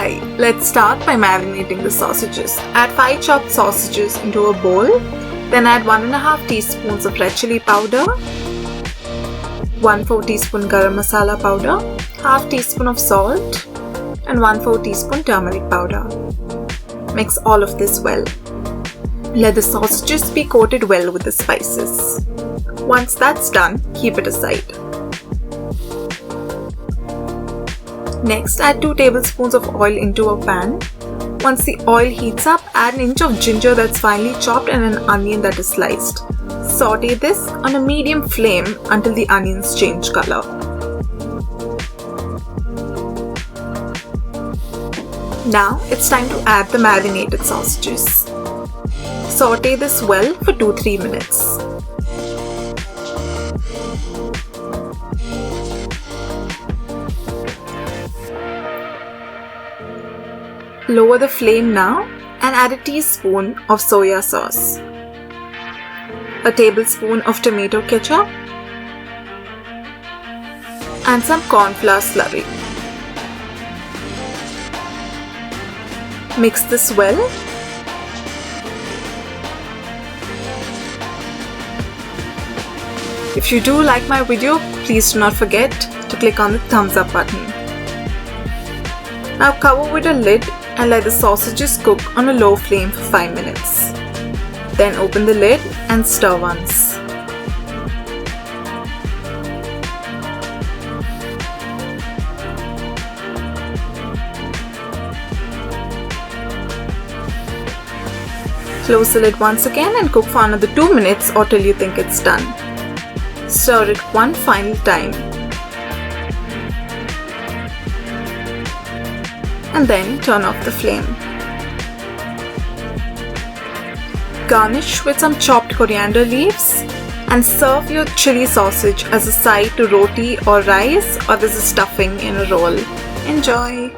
Hi, let's start by marinating the sausages. Add 5 chopped sausages into a bowl. Then add 1.5 teaspoons of red chilli powder, 1/4 teaspoon garam masala powder, half teaspoon of salt, and 1/4 teaspoon turmeric powder. Mix all of this well. Let the sausages be coated well with the spices. Once that's done, keep it aside. Next, add 2 tablespoons of oil into a pan. Once the oil heats up, add an inch of ginger that's finely chopped and an onion that is sliced. Saute this on a medium flame until the onions change color. Now it's time to add the marinated sausages. Saute this well for 2-3 minutes. Lower the flame now and add a teaspoon of soya sauce, a tablespoon of tomato ketchup, and some corn flour slurry. Mix this well. If you do like my video, please do not forget to click on the thumbs up button. Now cover with a lid and let the sausages cook on a low flame for 5 minutes. Then open the lid and stir once. Close the lid once again and cook for another 2 minutes or till you think it's done. Stir it one final time. And then turn off the flame. Garnish with some chopped coriander leaves and serve your chili sausage as a side to roti or rice or as a stuffing in a roll. Enjoy!